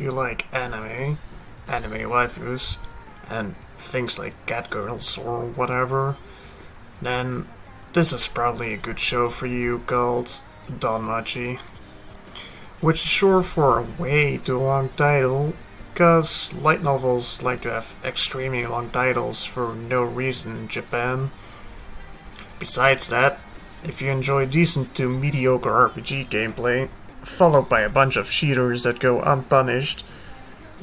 you like anime waifus, and things like cat girls or whatever, then this is probably a good show for you called Danmachi, which is short for a way too long title, cause light novels like to have extremely long titles for no reason in Japan. Besides that, if you enjoy decent to mediocre RPG gameplay, followed by a bunch of cheaters that go unpunished,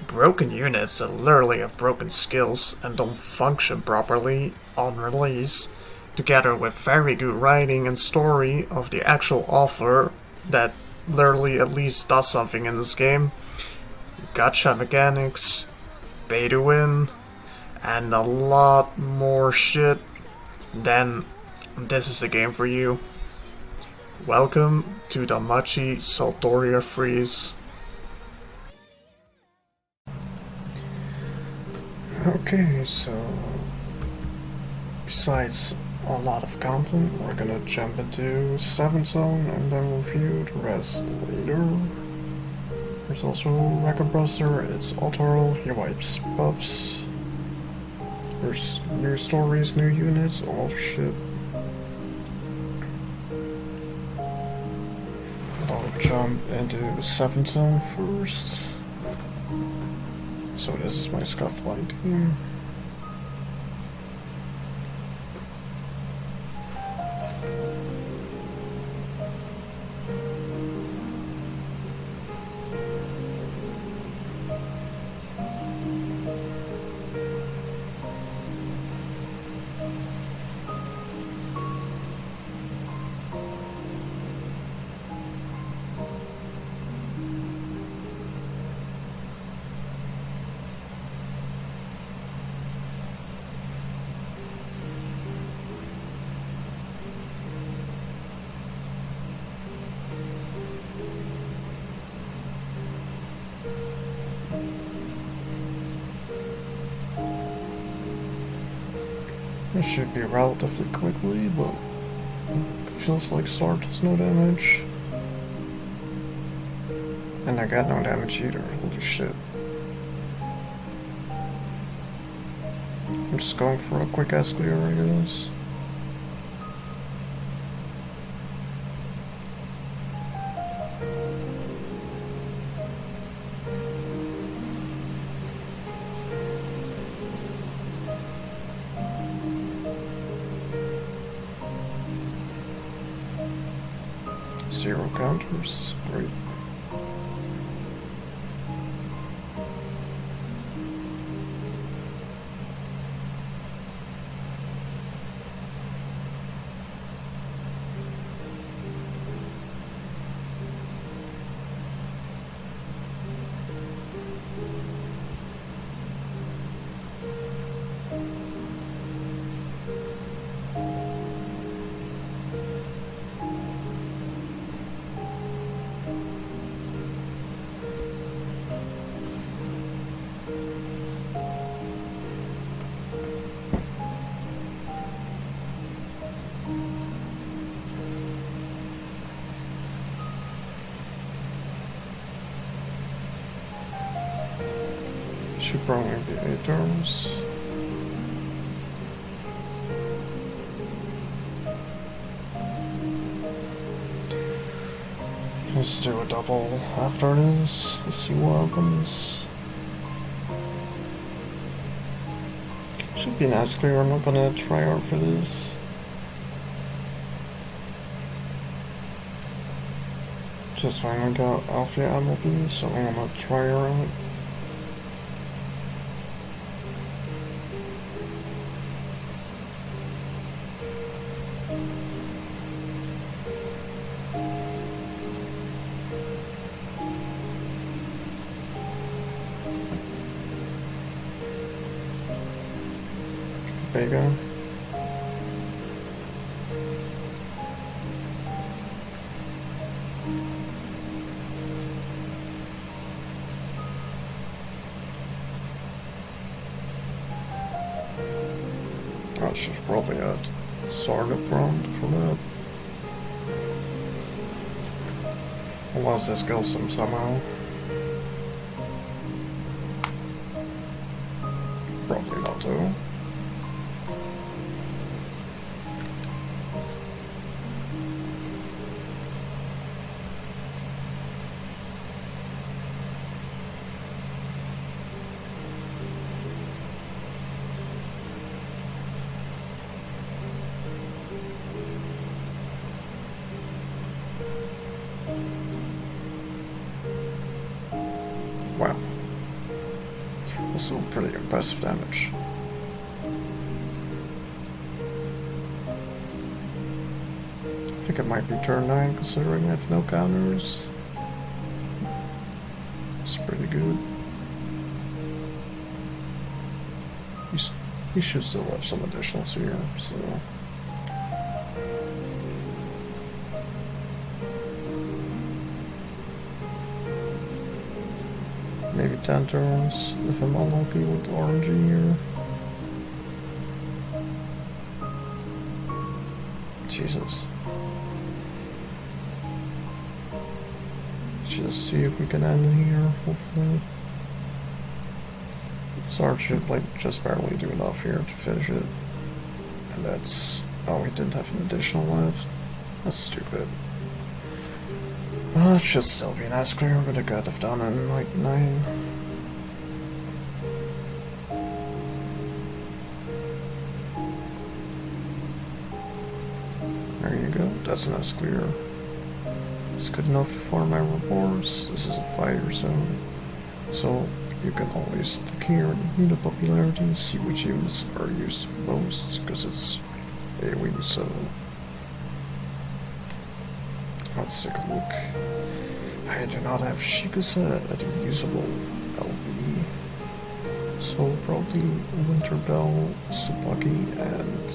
broken units that literally have broken skills and don't function properly on release, together with very good writing and story of the actual author that literally at least does something in this game, gacha mechanics, pay to win, and a lot more shit, then this is a game for you. Welcome to Danmachi Saltoria Freese. Okay, so besides a lot of content, we're gonna jump into Saltzone and then review the rest later. There's also Record Buster, it's Ottarl, he wipes buffs. There's new stories, new units, all shit. I'll jump into Saltzone first. So this is my scufflight team. It should be relatively quickly, but it feels like Sart does no damage. And I got no damage either, holy shit. I'm just going for a quick ass clear, I guess. Zero counters, great. Should probably be 8 turns. Let's do a double after this. Let's see what happens. Should be nice clear. I'm not gonna try hard for this. Just finally got Alpha MLB, so I'm gonna try her out. Vega. I should probably add Sword up front for that. Unless this kills him somehow. Wow. Also pretty impressive damage. I think it might be turn 9 considering I have no counters. It's pretty good. He should still have some additionals here, so... Maybe 10 turns if I'm unlucky with the RNG here. Jesus. Let's just see if we can end here, hopefully. Sarge should like just barely do enough here to finish it. And that's... oh, he didn't have an additional left. That's stupid. It's just still be an S clear, but I could have done it in like 9. There you go, that's an S clear. It's good enough to form my reports. This is a fighter zone, so you can always look here at unit popularity, see which units are used most, because it's AoE, so... let's take a look. I do not have Shikusa at a usable LB, so probably Winter Bell, Tsubaki, and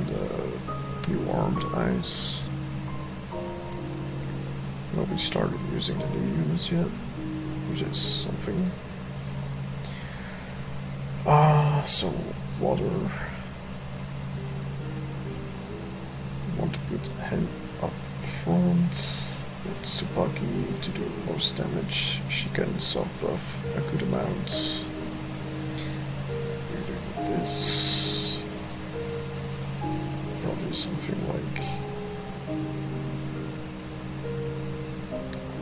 the new Armed Ice. Nobody started using the new units yet, which is something. So water. Want to put him up front with Tsubaki to do most damage. She can self-buff a good amount. You do this. Probably something like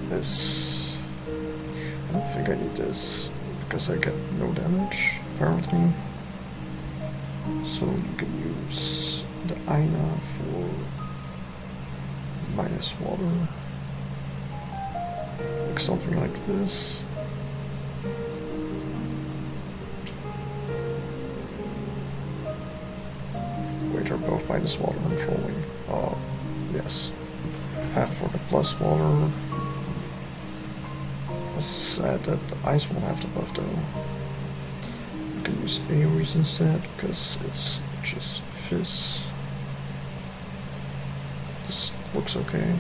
this. I don't think I need this because I get no damage apparently. So you can use the Aina for minus water, like something like this. Wait, are both minus water? I'm trolling. Yes. Half for the plus water. It's sad that the ice won't have to buff though. You can use Ares instead because it's just Fizz. This looks okay.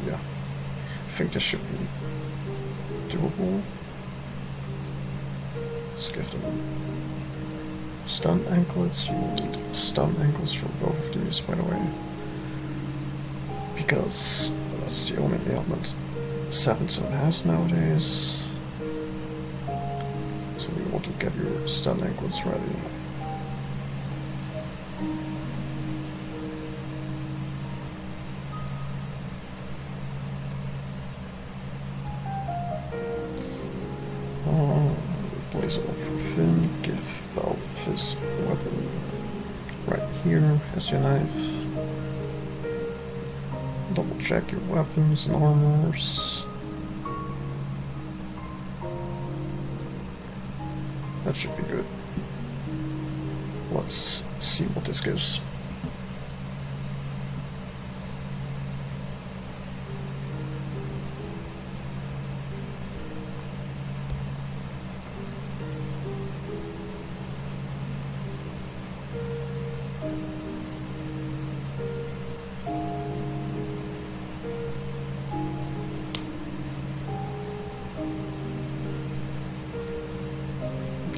Yeah. I think this should be doable. Let's give them stun anklets. You will need stun anklets for both of these, by the way. Because that's the only ailment 7 zone has nowadays. So we want to get your stun anklets ready. Replace it for Finn. Give Bell his weapon right here as your knife. Double check your weapons and armors. That should be good. Let's see what this gives.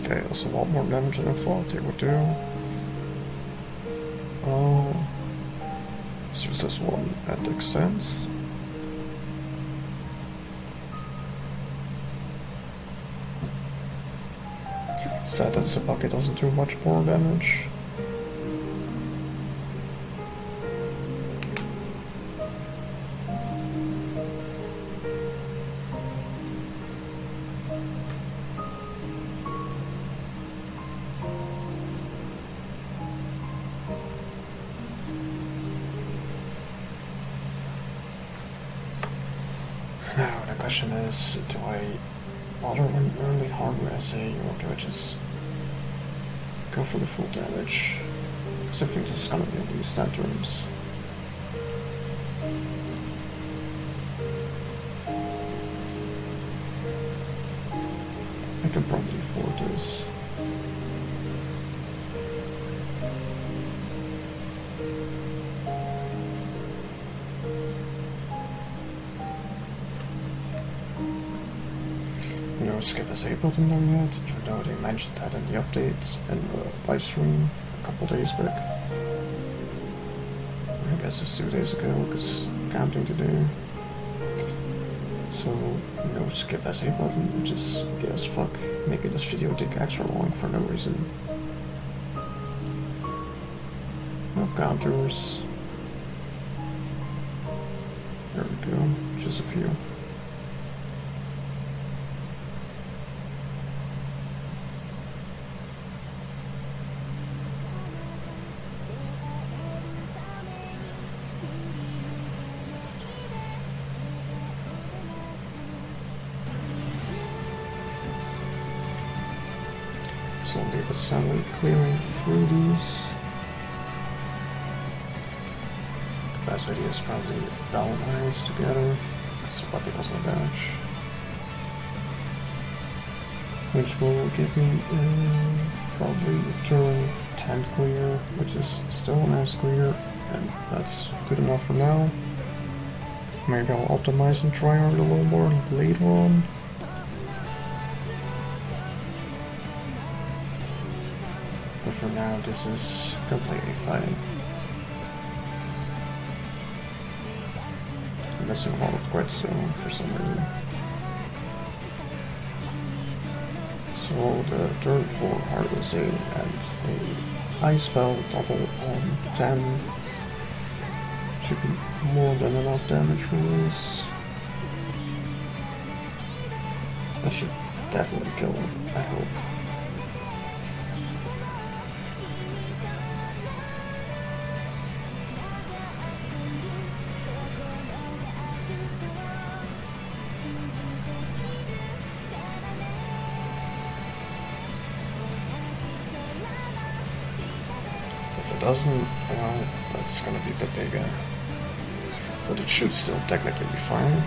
Okay, that's a lot more damage than I thought they would do. Let's use this one at extent. Sad that Tsubaki doesn't do much more damage. Now the question is, do I bother an early hardware essay or do I just go for the full damage? Because I think this is gonna be at least 10 turns. I can probably afford this. No skip SA button there yet, even though they mentioned that in the updates in the live stream a couple days back. I guess it's 2 days ago, because counting to do. So, no skip SA button, which is, yes, fuck, making this video take extra long for no reason. No counters. There we go, just a few. Slowly but steadily clearing through these. Capacity is probably balanced together. That's probably because of damage. Which will give me probably a turn 10 clear, which is still a nice clear, and that's good enough for now. Maybe I'll optimize and try hard a little more later on. But for now, this is completely fine. I'm missing a lot of crits still for some reason. So the turn 4 harvesting and a ice spell double on 10 should be more than enough damage for this. That should definitely kill him, I hope. If it doesn't, well, that's gonna be a bit bigger. But it should still technically be fine.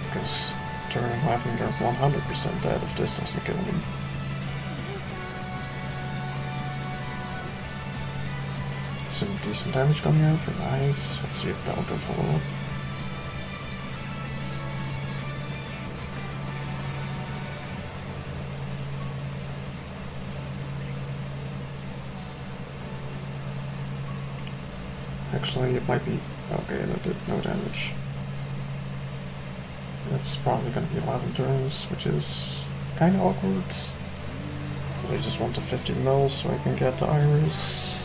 Because turn 11, they're 100% dead if this doesn't kill them. Some decent damage coming out for nice. Let's see if Bell can follow up. Actually, it might be... okay, that did no damage. That's probably gonna be 11 turns, which is kinda awkward. I just want the 50 mil so I can get the iris.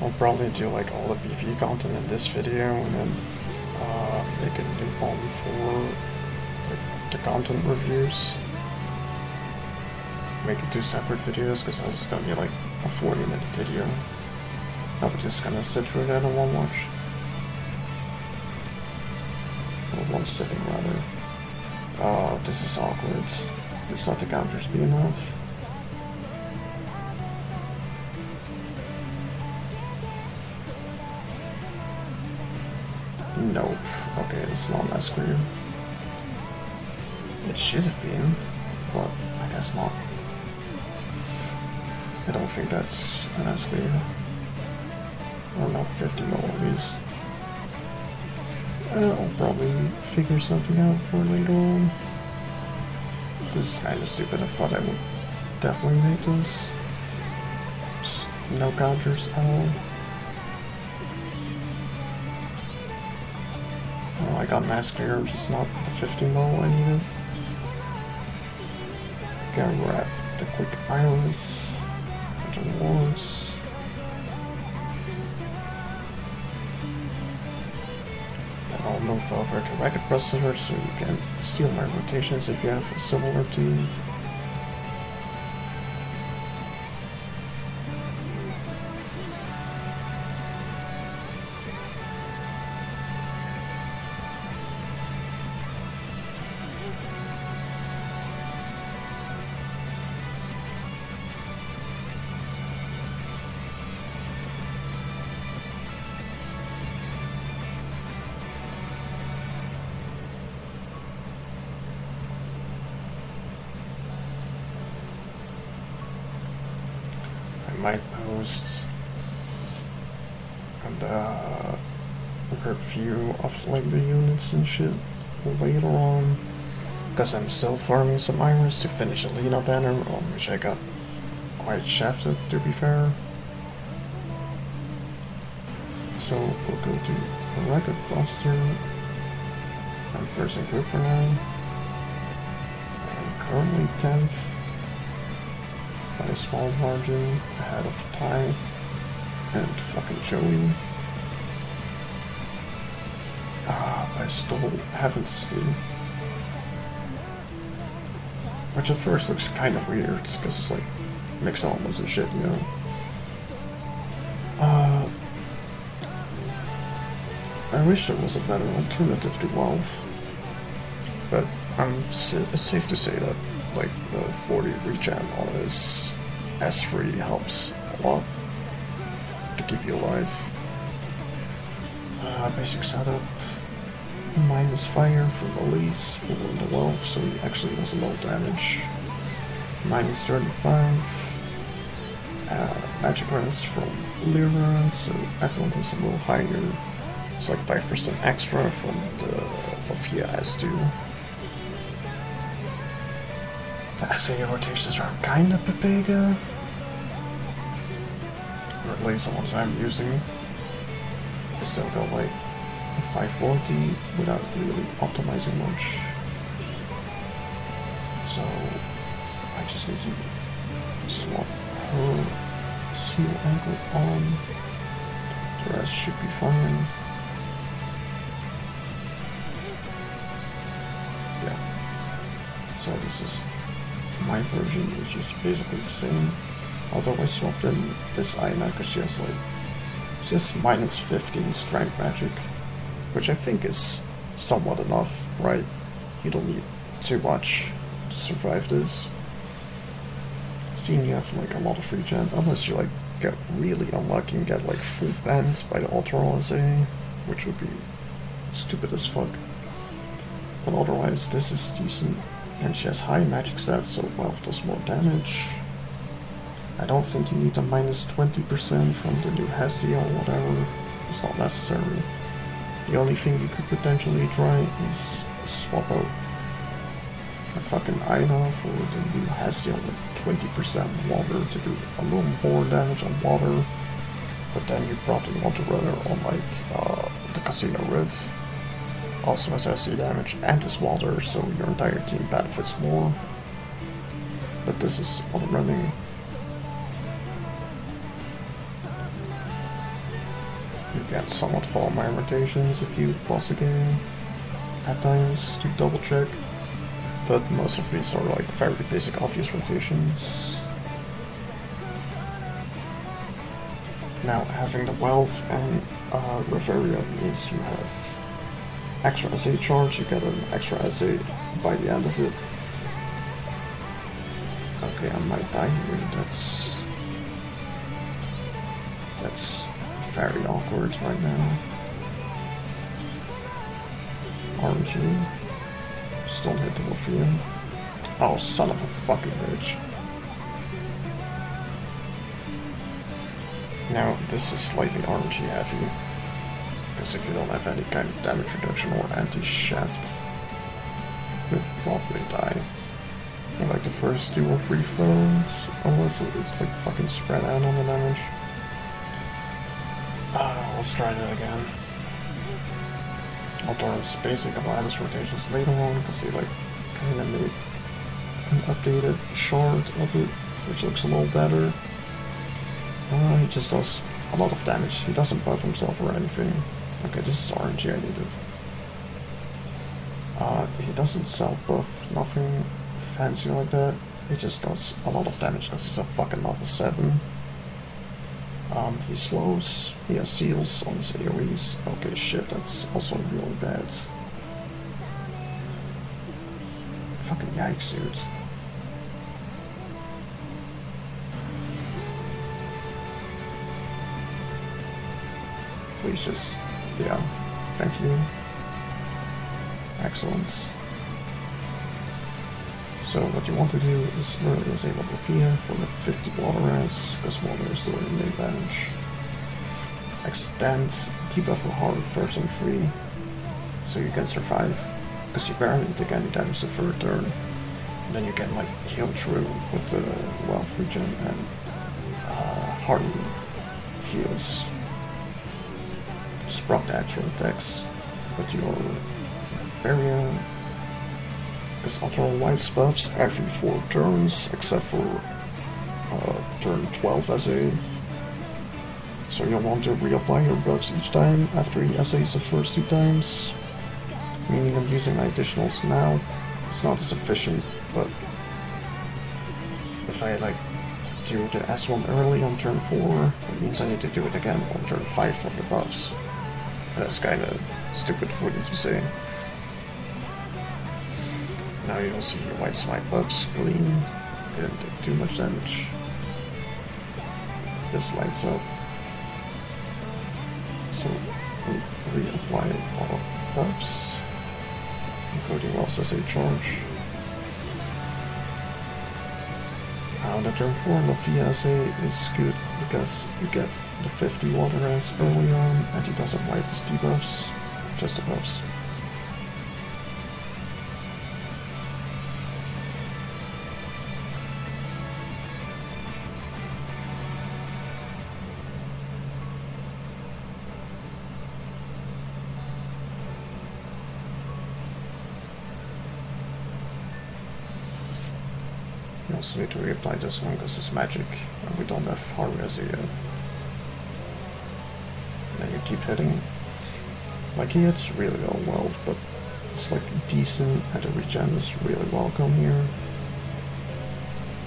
I'll probably do like all the PvE content in this video and then make a new one for the content reviews. Make it 2 separate videos because this is gonna be like a 40-minute video. I'm just gonna sit through that in one watch. Or one sitting, rather. This is awkward. Just let the counters be enough. Nope. Okay, this is not nice clear. It should have been, but I guess not. I don't think that's a nice clear. Or not 50 mil at least. I'll probably figure something out for later on. This is kinda stupid. I thought I would definitely make this. Just no counters at all. Oh, I got nice clear, just not the 50 mil I needed. Gotta grab the quick iris. Bunch of wards. I'll move over to Racket Processor so you can steal my rotations if you have a similar team. might post the review of like the units and shit later on, because I'm still farming some iris to finish a Lena banner, on which I got quite shafted, to be fair. So we'll go to a Record Buster. I'm first in group for now. I'm currently 10th by a small margin, ahead of Ty and fucking Joey. I stole Heaven's Stew, which at first looks kind of weird, because it's like mix elements and shit, you know. I wish there was a better alternative to Wealth, but it's safe to say that like the 40 regen on his S3 helps a lot to keep you alive. Basic setup, minus fire from Elise for the Wealth, so he actually does a lot of damage. Minus 35, magic rest from Lyra, so everyone is a little higher. It's like 5% extra from the Lafia S2. The SA rotations are kind of big, or at least the ones I'm using. I still got like 540 without really optimizing much. So I just need to swap her seal angle on. The rest should be fine. Yeah. So this is my version, which is basically the same. Although I swapped in this Aina because she has minus 15 strength magic, which I think is somewhat enough, right? You don't need too much to survive this. Seeing you have like a lot of regen, unless you like get really unlucky and get like full banned by the Ottarl RB, which would be stupid as fuck. But otherwise, this is decent, and she has high magic stats, so Wealth does more damage. I don't think you need a minus 20% from the new Hesi or whatever. It's not necessary. The only thing you could potentially try is swap out a fucking Aina for the new Hesi with 20% water to do a little more damage on water. But then you probably want to run her on like the Casino Riv. Also has SC damage and is water, so your entire team benefits more. But this is what I'm running. You can somewhat follow my rotations if you pause the game at times to double check, but most of these are like very basic obvious rotations. Now having the Wealth and Reveria means you have extra SA charge, you get an extra SA by the end of it. Okay, I might die here, that's very awkward right now. RNG. Just don't hit the Lafia. Oh, son of a fucking bitch. Now, this is slightly RNG heavy, because if you don't have any kind of damage reduction or anti-shaft, you'll probably die. And like the first 2 or 3 throws, unless it's like fucking spread out on the damage. Let's try that again. I'll turn this basic alliance rotations later on, because they like kinda made an updated shard of it, which looks a little better. He just does a lot of damage. He doesn't buff himself or anything. Okay, this is RNG I needed. He doesn't self-buff, nothing fancy like that. He just does a lot of damage because he's a fucking level 7. He slows, he has seals on his AoEs. Okay, shit, that's also really bad. Fucking yikes, dude. Please just, yeah, thank you. Excellent. So what you want to do is early disable the Fia for the 50 water res, because water is still in main damage. Extend debuff for hard first and free, so you can survive, because you barely take any damage the third turn. And then you can like heal through with the wealth regen and harden heals. Just proc the actual attacks with your Varia. Because Ottarl wipes buffs every 4 turns, except for turn 12 SA. So you'll want to reapply your buffs each time after he SAs the first 2 times. Meaning I'm using my additionals now. It's not as efficient, but if I like do the S1 early on turn 4, it means I need to do it again on turn 5 for the buffs. And that's kinda stupid, wouldn't you say? Now you'll see he wipes my buffs clean, didn't take too much damage. This lights up. So we reapply our buffs, including whilst SA charge. Now the turn 4 Lafia SA is good because you get the 50 water res early on and he doesn't wipe his debuffs, just the buffs. You also need to reapply this one because it's magic and we don't have hard resi yet. And then you keep hitting. Like he hits really low wealth, but it's like decent and the regen is really welcome here.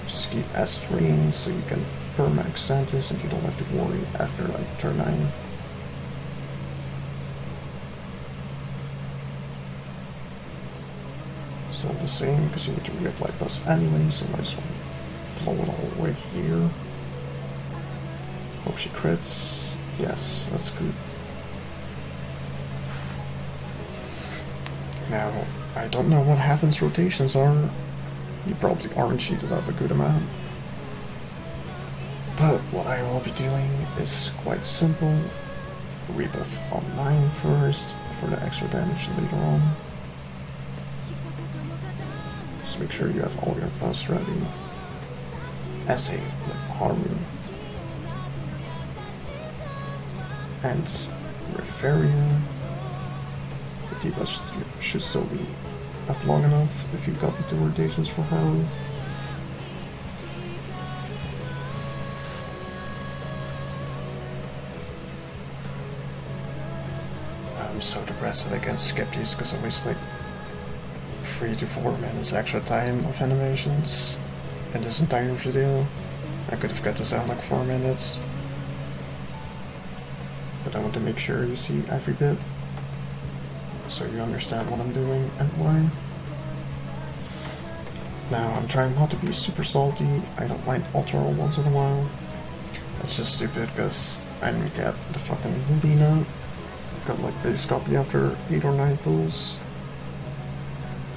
Just keep S3 so you can perma extend this and you don't have to worry after like turn 9. Still the same because you need to reapply plus anyway, so I just want to blow it all the way here. Hope she crits. Yes, that's good. Now, I don't know what Heaven's rotations are. You probably aren't cheated up a good amount. But what I will be doing is quite simple. Rebuff on 9 first for the extra damage later on. Just make sure you have all your buffs ready. SA with Haru. And Referia. The debuffs should still be up long enough if you got the rotations for Haru. I'm so depressed that I can't skip these because I waste like 3 to 4 minutes extra time of animations in this entire video. I could have cut this down like 4 minutes. But I want to make sure you see every bit, so you understand what I'm doing and why. Now, I'm trying not to be super salty. I don't mind Ottarl once in a while. It's just stupid because I didn't get the fucking Lina. Got like base copy after 8 or 9 pulls.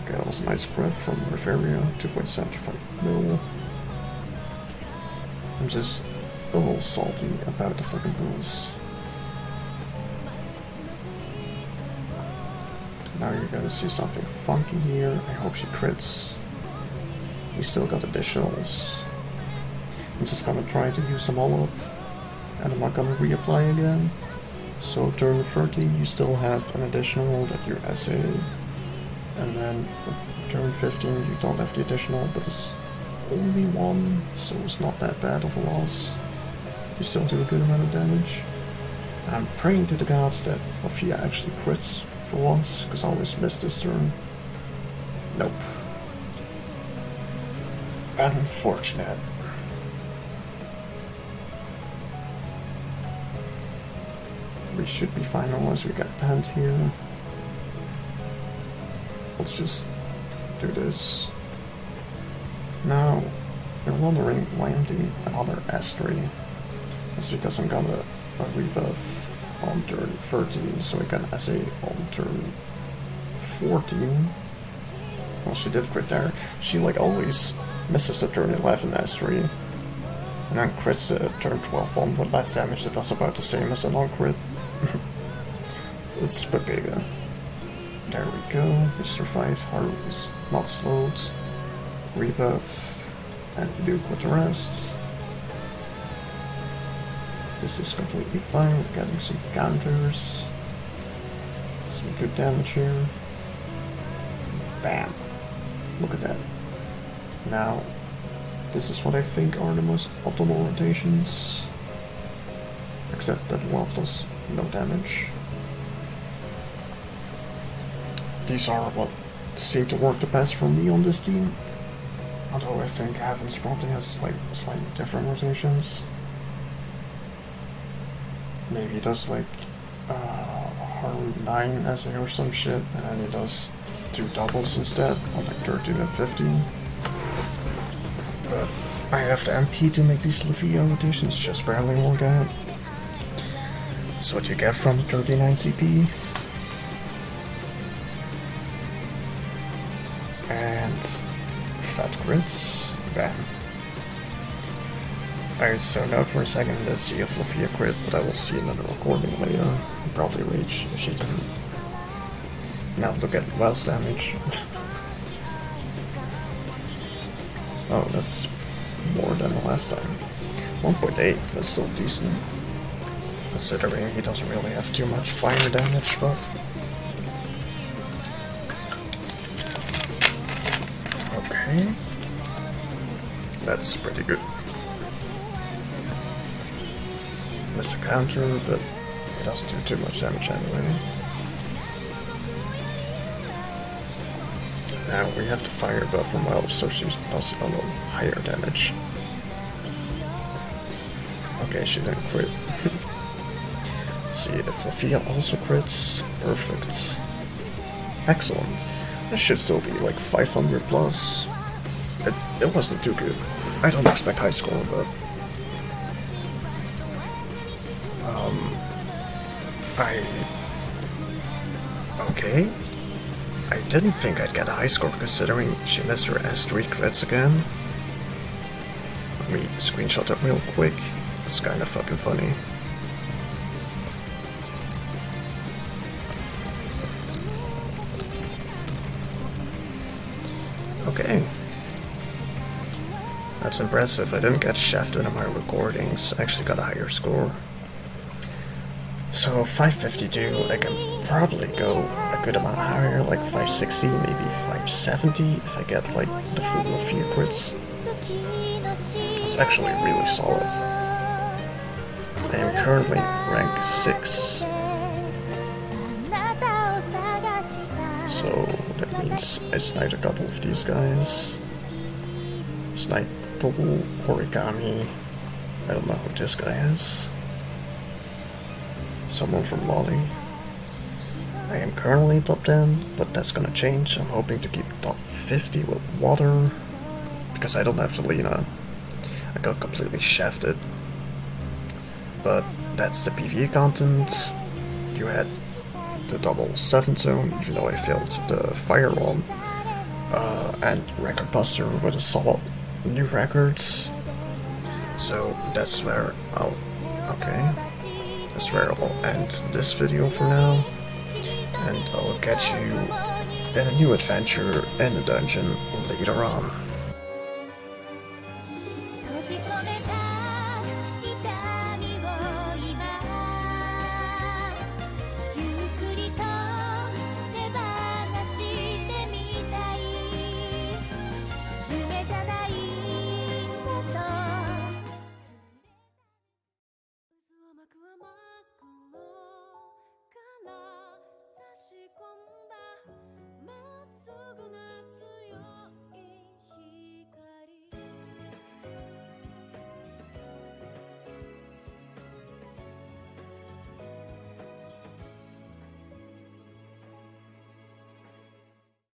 Okay, that was a nice crit from Referia, 2.75 mil. I'm just a little salty about the fucking pulls. Now you're gonna see something funky here. I hope she crits. We still got additionals. I'm just gonna try to use them all up. And I'm not gonna reapply again. So turn 13 you still have an additional that you're SA. And then turn 15 you don't have the additional, but it's only 1, so it's not that bad of a loss. You still do a good amount of damage. I'm praying to the gods that Lafia actually crits for once, because I always miss this turn. Nope. Unfortunate. We should be fine unless we get panned here. Let's just do this. Now, you're wondering why I'm doing another S3. That's because I'm gonna rebuff on turn 13, so I can SA on turn 14. Well, she did crit there. She like always misses the turn 11 mastery. And then crits the turn 12 one, but less damage that does about the same as a non-crit. It's Pepega. There we go. We survived. Harley's not slowed. Rebuff. And we do with the rest. This is completely fine. We're getting some counters. Some good damage here. Bam. Look at that. Now, this is what I think are the most optimal rotations. Except that Wolf does no damage. These are what seem to work the best for me on this team. Although I think Heaven's probably has like slightly different rotations. Maybe he does like Haru 9 as or some shit, and then he does 2 doubles instead, on like 13 and 15. But I have the MP to make these Levia rotations just barely work out. That's what you get from 39 CP. And fat crits, bam. Alright, so now for a second let's see if Levia crit, but I will see another recording later. I'll probably reach if she didn't. Now look at Wells damage. Oh, that's more than the last time. 1.8, that's still decent. Considering he doesn't really have too much fire damage buff. Okay. That's pretty good. Miss a counter, but it doesn't do too much damage anyway. Now we have the fire buff from Elf, so she does a little higher damage. Okay, she didn't crit. See if Levia also crits. Perfect. Excellent. This should still be like 500 plus. It wasn't too good. I don't expect high score, but okay. I didn't think I'd get a high score considering she missed her S3 crits again. Let me screenshot it real quick. It's kinda fucking funny. Okay. That's impressive. I didn't get shafted in my recordings. I actually got a higher score. So 552, I can probably go a good amount higher, like 560, maybe 570 if I get like the full Levia crits. It's actually really solid. I am currently rank 6. So that means I sniped a couple of these guys. Snipe Pool, Origami. I don't know who this guy is. Someone from Mali. I am currently top 10, but that's gonna change. I'm hoping to keep top 50 with water, because I don't have the Lena. I got completely shafted. But that's the PvE content. You had the double Saltzone, even though I failed the fire one. And Record Buster with a solid new records. So that's where I'll... okay. That's where I'll end this video for now, and I'll catch you in a new adventure in the dungeon later on.